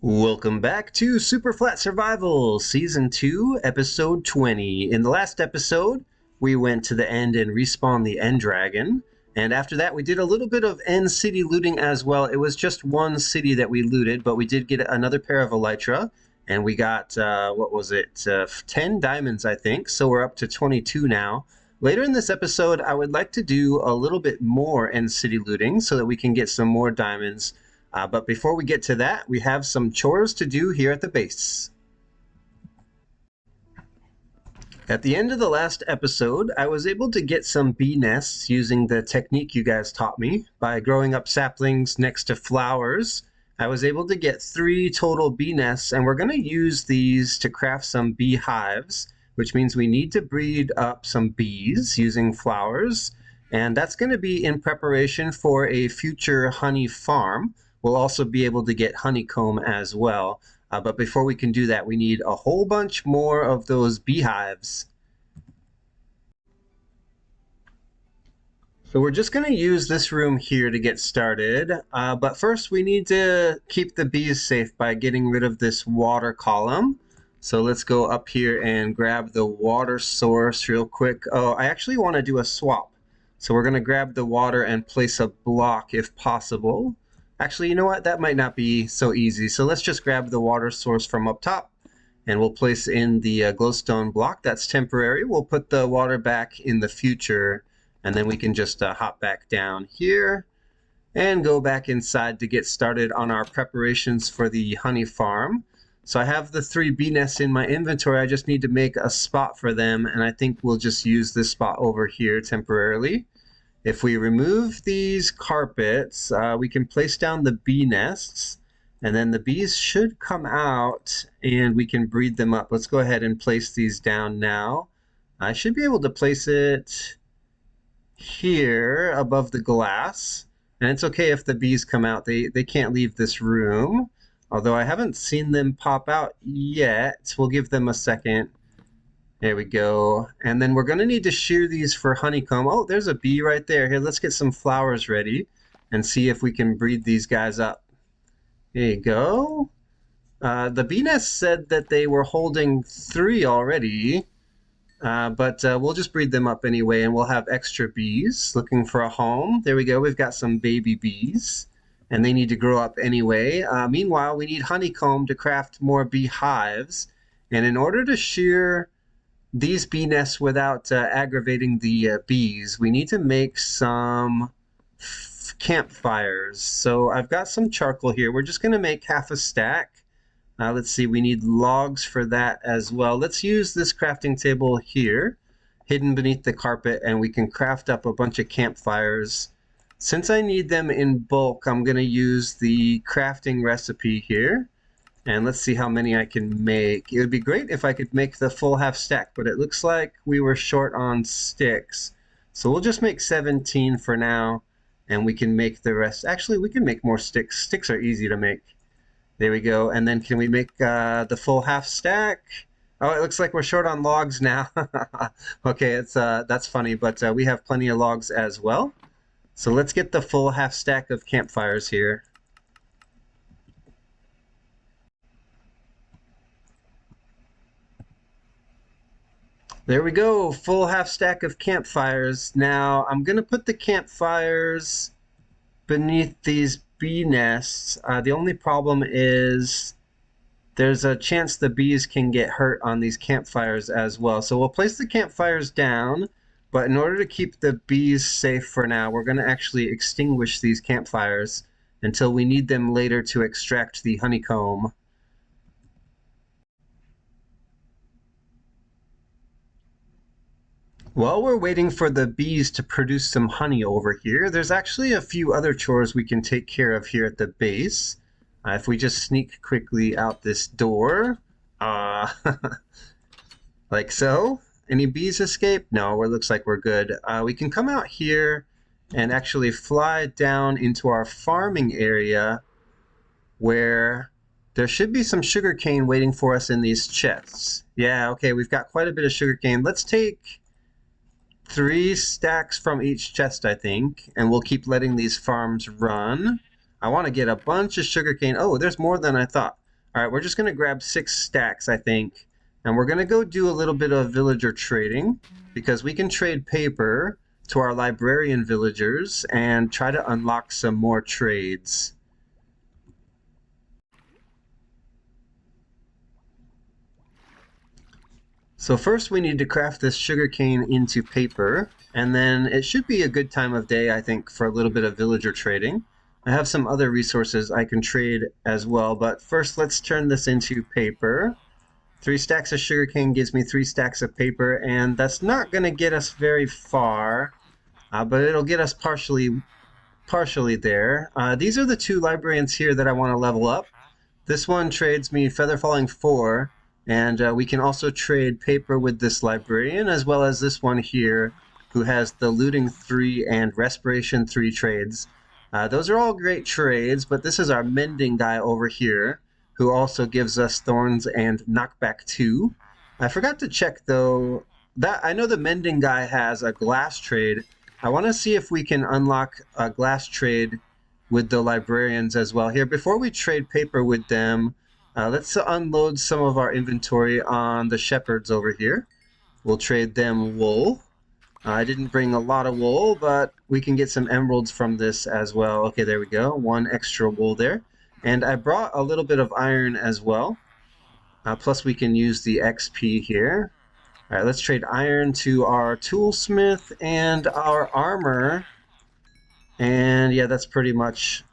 Welcome back to Superflat Survival, Season 2, Episode 20. In the last episode, we went to the end and respawned the End Dragon. And after that, we did a little bit of End City looting as well. It was just one city that we looted, but we did get another pair of elytra. And we got, 10 diamonds, I think. So we're up to 22 now. Later in this episode, I would like to do a little bit more End City looting so that we can get some more diamonds. But before we get to that, we have some chores to do here at the base. At the end of the last episode, I was able to get some bee nests using the technique you guys taught me. By growing up saplings next to flowers, I was able to get 3 total bee nests, and we're going to use these to craft some bee hives, which means we need to breed up some bees using flowers, and that's going to be in preparation for a future honey farm. We'll also be able to get honeycomb as well. But before we can do that, we need a whole bunch more of those beehives. So we're just going to use this room here to get started. But first, we need to keep the bees safe by getting rid of this water column. So let's go up here and grab the water source real quick. Oh, I actually want to do a swap. So we're going to grab the water and place a block if possible. Actually, you know what? That might not be so easy. So let's just grab the water source from up top, and we'll place in the glowstone block. That's temporary. We'll put the water back in the future, and then we can just hop back down here and go back inside to get started on our preparations for the honey farm. So I have the 3 bee nests in my inventory. I just need to make a spot for them, and I think we'll just use this spot over here temporarily. If we remove these carpets, we can place down the bee nests, and then the bees should come out and we can breed them up. Let's go ahead and place these down now. I should be able to place it here above the glass, and it's okay if the bees come out. They can't leave this room, although I haven't seen them pop out yet. We'll give them a second. There we go. And then we're going to need to shear these for honeycomb. Oh, there's a bee right there. Here, let's get some flowers ready and see if we can breed these guys up. There you go. The bee nest said that they were holding 3 already, but we'll just breed them up anyway, and we'll have extra bees looking for a home. There we go. We've got some baby bees, and they need to grow up anyway. Meanwhile, we need honeycomb to craft more bee hives, and in order to shear these bee nests without aggravating the bees, we need to make some campfires. So I've got some charcoal here. We're just going to make half a stack. Let's see, we need logs for that as well. Let's use this crafting table here, hidden beneath the carpet, and we can craft up a bunch of campfires. Since I need them in bulk, I'm going to use the crafting recipe here. And let's see how many I can make. It would be great if I could make the full half stack, but it looks like we were short on sticks. So we'll just make 17 for now, and we can make the rest. Actually, we can make more sticks. Sticks are easy to make. There we go. And then can we make the full half stack? Oh, it looks like we're short on logs now. Okay, that's funny, but we have plenty of logs as well. So let's get the full half stack of campfires here. There we go, full half stack of campfires. Now, I'm going to put the campfires beneath these bee nests. The only problem is there's a chance the bees can get hurt on these campfires as well. So we'll place the campfires down, but in order to keep the bees safe for now, we're going to actually extinguish these campfires until we need them later to extract the honeycomb. While we're waiting for the bees to produce some honey over here, there's actually a few other chores we can take care of here at the base. If we just sneak quickly out this door, like so. Any bees escape? No, it looks like we're good. We can come out here and actually fly down into our farming area where there should be some sugarcane waiting for us in these chests. Yeah, okay, we've got quite a bit of sugarcane. Let's take 3 stacks from each chest, I think, and we'll keep letting these farms run. I want to get a bunch of sugarcane. Oh, there's more than I thought. All right, we're just going to grab 6 stacks, I think. And we're going to go do a little bit of villager trading because we can trade paper to our librarian villagers and try to unlock some more trades. So first we need to craft this sugarcane into paper, and then it should be a good time of day, I think, for a little bit of villager trading. I have some other resources I can trade as well, but first let's turn this into paper. 3 stacks of sugarcane gives me 3 stacks of paper, and that's not going to get us very far, but it'll get us partially there. These are the 2 librarians here that I want to level up. This one trades me Feather Falling 4, and we can also trade paper with this librarian, as well as this one here, who has the Looting 3 and Respiration 3 trades. Those are all great trades, but this is our Mending guy over here, who also gives us Thorns and Knockback 2. I forgot to check, though, that I know the Mending guy has a glass trade. I want to see if we can unlock a glass trade with the librarians as well. Here, before we trade paper with them, let's unload some of our inventory on the shepherds over here. We'll trade them wool. I didn't bring a lot of wool, but we can get some emeralds from this as well. Okay, there we go. 1 extra wool there. And I brought a little bit of iron as well. Plus we can use the XP here. All right, let's trade iron to our toolsmith and our armor. And yeah, that's pretty much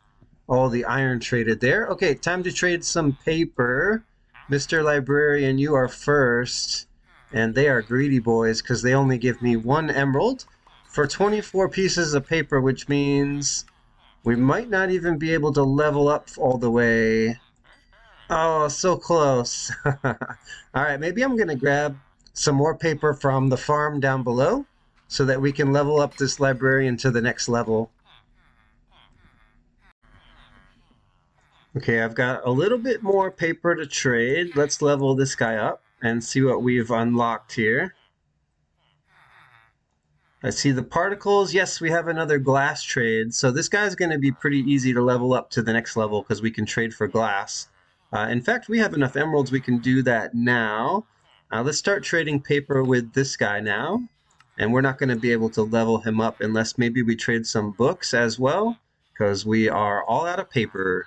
all the iron traded there. Okay, time to trade some paper. Mr. Librarian, you are first. And they are greedy boys because they only give me 1 emerald for 24 pieces of paper, which means we might not even be able to level up all the way. Oh, so close. All right, maybe I'm going to grab some more paper from the farm down below so that we can level up this librarian to the next level. Okay, I've got a little bit more paper to trade. Let's level this guy up and see what we've unlocked here. I see the particles. Yes, we have another glass trade. So this guy's going to be pretty easy to level up to the next level because we can trade for glass. In fact, we have enough emeralds we can do that now. Let's start trading paper with this guy now. And we're not going to be able to level him up unless maybe we trade some books as well, because we are all out of paper.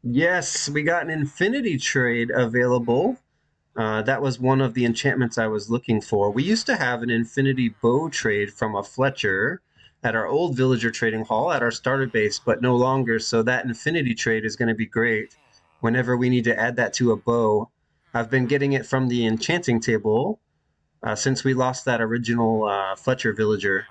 Yes, we got an infinity trade available. That was one of the enchantments I was looking for. We used to have an infinity bow trade from a Fletcher at our old villager trading hall at our starter base, but no longer, so that infinity trade is going to be great whenever we need to add that to a bow. I've been getting it from the enchanting table since we lost that original Fletcher villager.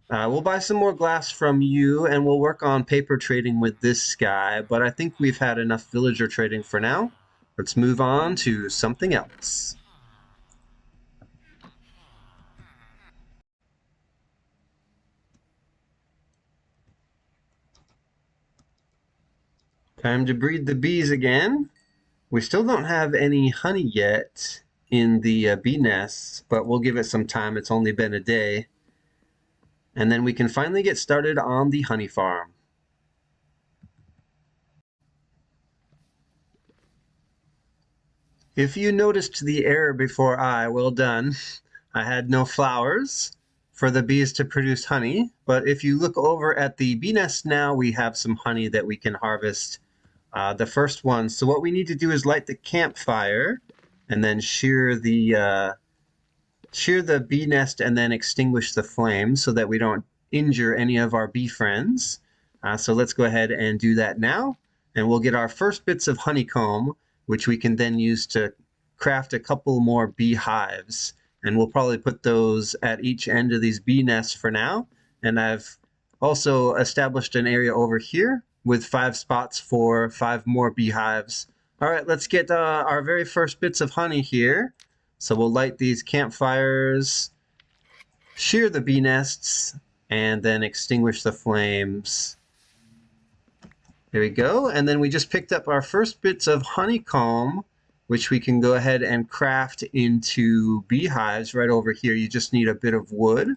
We'll buy some more glass from you, and we'll work on paper trading with this guy, but I think we've had enough villager trading for now. Let's move on to something else. Time to breed the bees again. We still don't have any honey yet in the bee nests, but we'll give it some time. It's only been a day. And then we can finally get started on the honey farm. If you noticed the error before well done. I had no flowers for the bees to produce honey, but if you look over at the bee nest now, we have some honey that we can harvest. The first one. So what we need to do is light the campfire and then shear the bee nest and then extinguish the flame so that we don't injure any of our bee friends. So let's go ahead and do that now, and we'll get our first bits of honeycomb, which we can then use to craft a couple more bee hives. And we'll probably put those at each end of these bee nests for now. And I've also established an area over here with 5 spots for 5 more beehives. All right, let's get our very first bits of honey here. So we'll light these campfires, shear the bee nests, and then extinguish the flames. There we go. And then we just picked up our first bits of honeycomb. which we can go ahead and craft into beehives right over here. You just need a bit of wood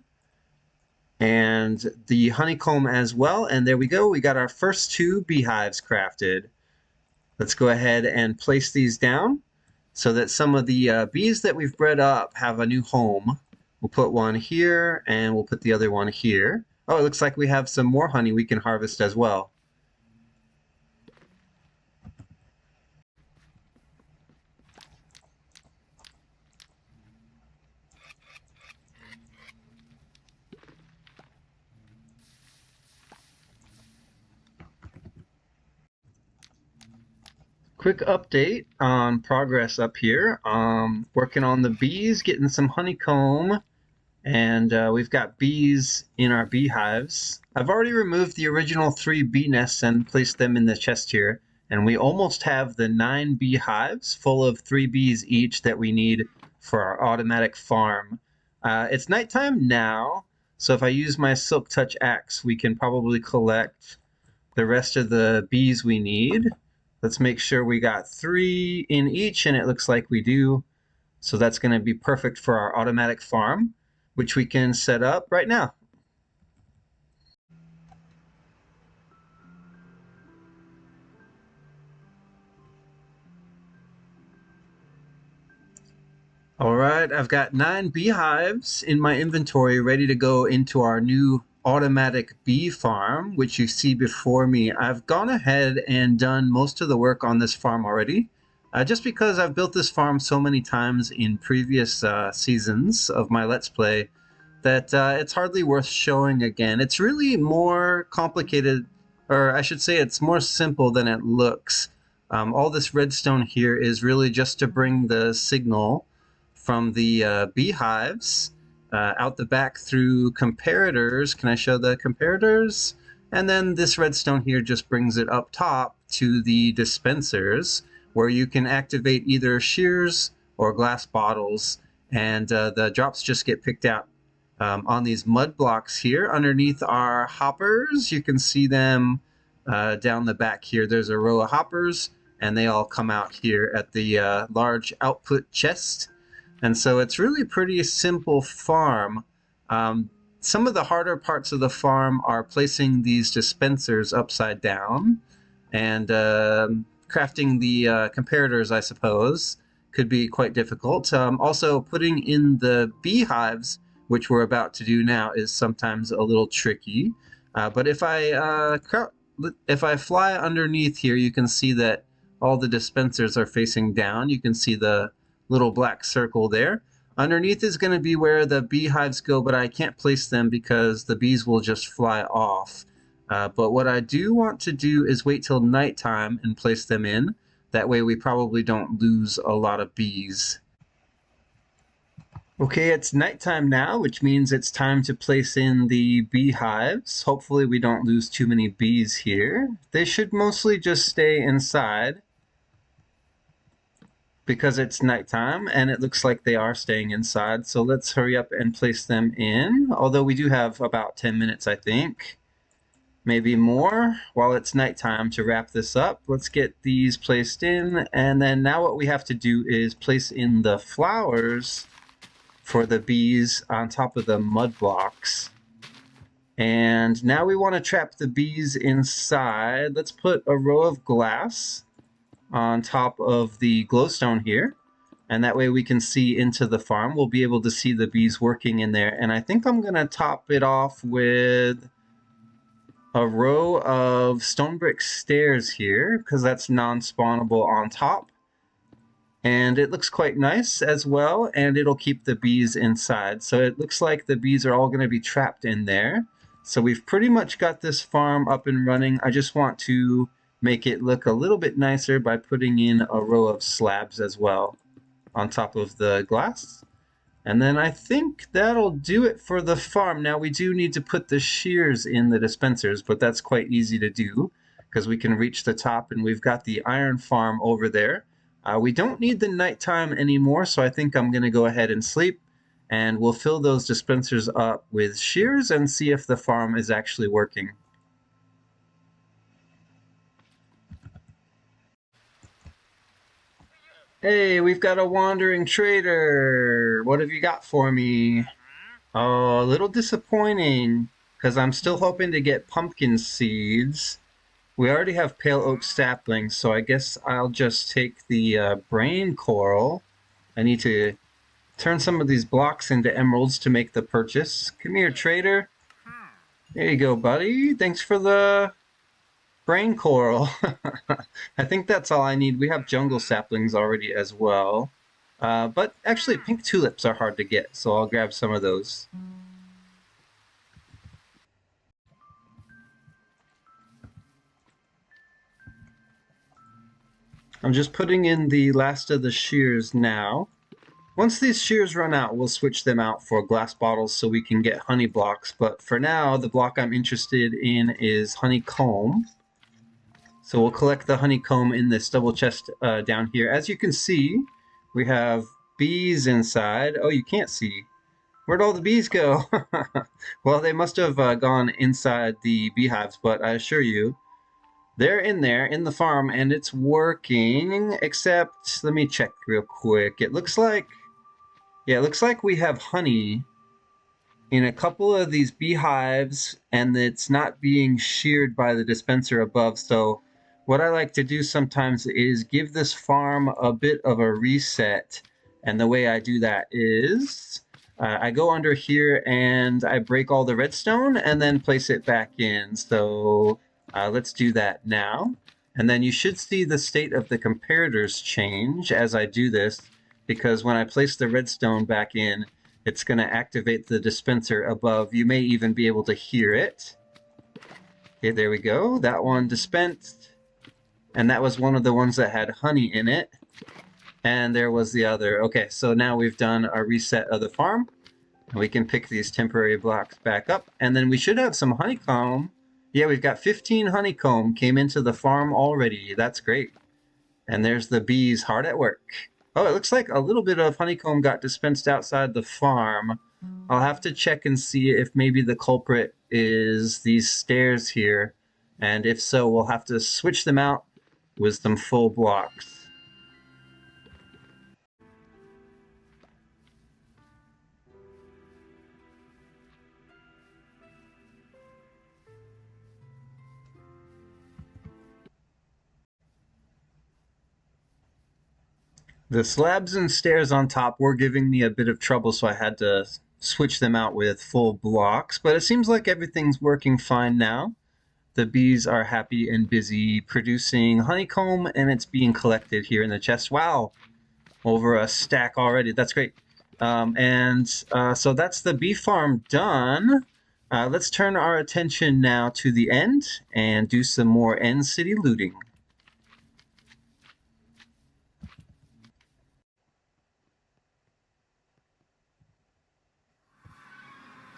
and the honeycomb as well. And there we go. We got our first 2 beehives crafted. Let's go ahead and place these down so that some of the bees that we've bred up have a new home. We'll put one here and we'll put the other one here. Oh, it looks like we have some more honey we can harvest as well. Quick update on progress up here. Working on the bees, getting some honeycomb, and we've got bees in our beehives. I've already removed the original 3 bee nests and placed them in the chest here, and we almost have the 9 beehives full of 3 bees each that we need for our automatic farm. It's nighttime now, so if I use my Silk Touch axe, we can probably collect the rest of the bees we need. Let's make sure we got 3 in each, and it looks like we do. So that's going to be perfect for our automatic farm, which we can set up right now. All right, I've got 9 beehives in my inventory ready to go into our new automatic bee farm, which you see before me. I've gone ahead and done most of the work on this farm already, just because I've built this farm so many times in previous seasons of my Let's Play that it's hardly worth showing again. It's really more complicated, or I should say it's more simple than it looks. All this redstone here is really just to bring the signal from the beehives out the back through comparators. Can I show the comparators? And then this redstone here just brings it up top to the dispensers where you can activate either shears or glass bottles, and the drops just get picked out on these mud blocks here. Underneath are hoppers. You can see them down the back here. There's a row of hoppers, and they all come out here at the large output chest. And so it's really a pretty simple farm. Some of the harder parts of the farm are placing these dispensers upside down and crafting the comparators, I suppose, could be quite difficult. Also, putting in the beehives, which we're about to do now, is sometimes a little tricky. But if I fly underneath here, you can see that all the dispensers are facing down. You can see the little black circle there. Underneath is going to be where the beehives go, but I can't place them because the bees will just fly off. But what I do want to do is wait till nighttime and place them in. That way we probably don't lose a lot of bees. Okay, it's nighttime now, which means it's time to place in the beehives. Hopefully we don't lose too many bees here. They should mostly just stay inside because it's nighttime, and it looks like they are staying inside. So let's hurry up and place them in, although we do have about 10 minutes, I think. Maybe more while it's nighttime to wrap this up. Let's get these placed in, and then now what we have to do is place in the flowers for the bees on top of the mud blocks. And now we want to trap the bees inside. Let's put a row of glass on top of the glowstone here, and that way we can see into the farm. We'll be able to see the bees working in there, and I think I'm gonna top it off with a row of stone brick stairs here because that's non-spawnable on top, and it looks quite nice as well, and it'll keep the bees inside. So it looks like the bees are all going to be trapped in there. So we've pretty much got this farm up and running. I just want to make it look a little bit nicer by putting in a row of slabs as well on top of the glass. And then I think that'll do it for the farm. Now we do need to put the shears in the dispensers, but that's quite easy to do because we can reach the top and we've got the iron farm over there. We don't need the nighttime anymore, so I think I'm going to go ahead and sleep, and we'll fill those dispensers up with shears and see if the farm is actually working. Hey, we've got a wandering trader. What have you got for me? Oh, a little disappointing, because I'm still hoping to get pumpkin seeds. We already have pale oak saplings, so I guess I'll just take the brain coral. I need to turn some of these blocks into emeralds to make the purchase. Come here, trader. There you go, buddy. Thanks for the brain coral. I think that's all I need. We have jungle saplings already as well. But actually, pink tulips are hard to get, so I'll grab some of those. I'm just putting in the last of the shears now. Once these shears run out, we'll switch them out for glass bottles so we can get honey blocks. But for now, the block I'm interested in is honeycomb. So we'll collect the honeycomb in this double chest down here. As you can see, we have bees inside. Oh, you can't see. Where'd all the bees go? Well, they must have gone inside the beehives, but I assure you, they're in there in the farm and it's working, except let me check real quick. It looks like, yeah, it looks like we have honey in a couple of these beehives and it's not being sheared by the dispenser above. So what I like to do sometimes is give this farm a bit of a reset. And the way I do that is I go under here and I break all the redstone and then place it back in. So let's do that now. And then you should see the state of the comparators change as I do this, because when I place the redstone back in, it's going to activate the dispenser above. You may even be able to hear it. Okay, there we go. That one dispensed. And that was one of the ones that had honey in it. And there was the other. Okay, so now we've done a reset of the farm. And we can pick these temporary blocks back up. And then we should have some honeycomb. Yeah, we've got 15 honeycomb came into the farm already. That's great. And there's the bees hard at work. Oh, it looks like a little bit of honeycomb got dispensed outside the farm. I'll have to check and see if maybe the culprit is these stairs here. And if so, we'll have to switch them out with some full blocks. The slabs and stairs on top were giving me a bit of trouble, so I had to switch them out with full blocks. But it seems like everything's working fine now. The bees are happy and busy producing honeycomb, and it's being collected here in the chest. Wow, over a stack already. That's great. So that's the bee farm done. Let's turn our attention now to the end and do some more end city looting.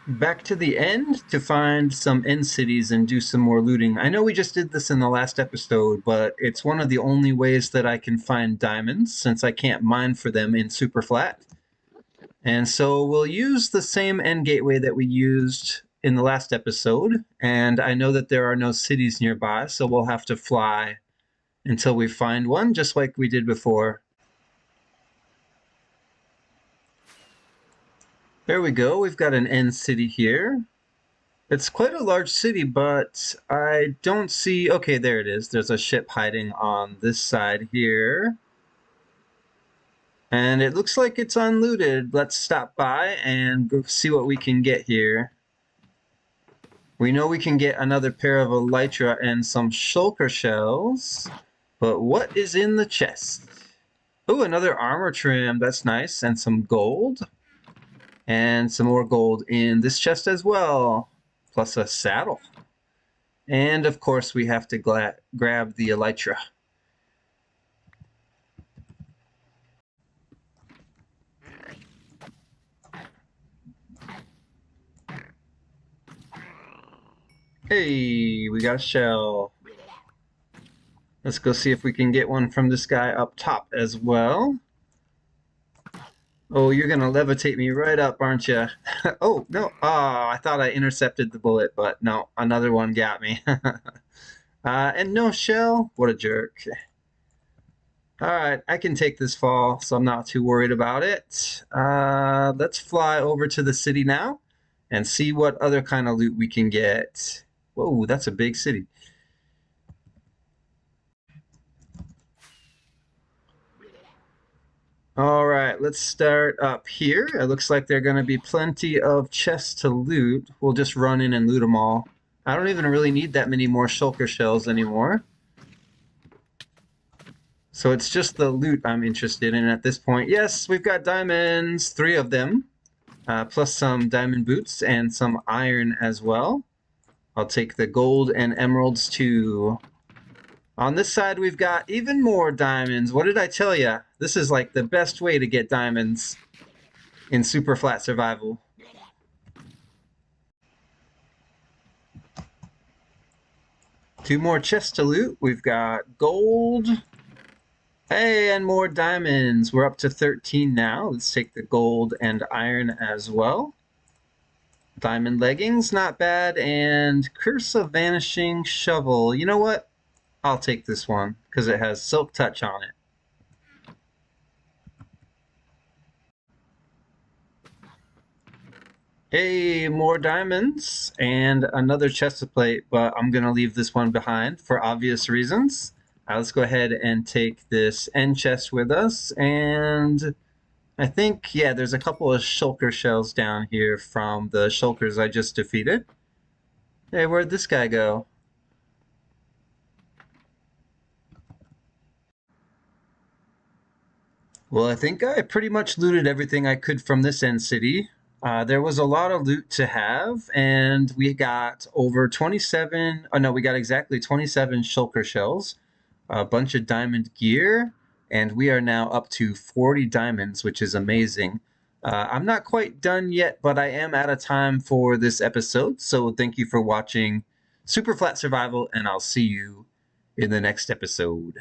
Back to the end to find some end cities and do some more looting. I know we just did this in the last episode, but it's one of the only ways that I can find diamonds since I can't mine for them in Superflat. And so we'll use the same end gateway that we used in the last episode. And I know that there are no cities nearby, so we'll have to fly until we find one, just like we did before. There we go. We've got an end city here. It's quite a large city, but I don't see... Okay, there it is. There's a ship hiding on this side here. And it looks like it's unlooted. Let's stop by and go see what we can get here. We know we can get another pair of elytra and some shulker shells. But what is in the chest? Oh, another armor trim. That's nice. And some gold. And some more gold in this chest as well. Plus a saddle. And of course we have to grab the elytra. Hey, we got a shell. Let's go see if we can get one from this guy up top as well. Oh, you're gonna levitate me right up, aren't you? Oh, no. Oh, I thought I intercepted the bullet, but no, another one got me. And no shell? What a jerk. All right, I can take this fall, so I'm not too worried about it. Let's fly over to the city now and see what other kind of loot we can get. Whoa, that's a big city. All right, let's start up here. It looks like there are going to be plenty of chests to loot. We'll just run in and loot them all. I don't even really need that many more shulker shells anymore. So it's just the loot I'm interested in at this point. Yes, we've got diamonds, 3 of them, plus some diamond boots and some iron as well. I'll take the gold and emeralds too. On this side, we've got even more diamonds. What did I tell you? This is like the best way to get diamonds in Superflat Survival. Two more chests to loot. We've got gold. Hey, and more diamonds. We're up to 13 now. Let's take the gold and iron as well. Diamond leggings, not bad. And Curse of Vanishing shovel. You know what? I'll take this one because it has silk touch on it. Hey, more diamonds and another chest plate, but I'm going to leave this one behind for obvious reasons. Let's go ahead and take this end chest with us. And I think, yeah, there's a couple of shulker shells down here from the shulkers I just defeated. Hey, where'd this guy go? Well, I think I pretty much looted everything I could from this end city. There was a lot of loot to have, and we got over 27, oh no, we got exactly 27 shulker shells, a bunch of diamond gear, and we are now up to 40 diamonds, which is amazing. I'm not quite done yet, but I am out of time for this episode, so thank you for watching Superflat Survival, and I'll see you in the next episode.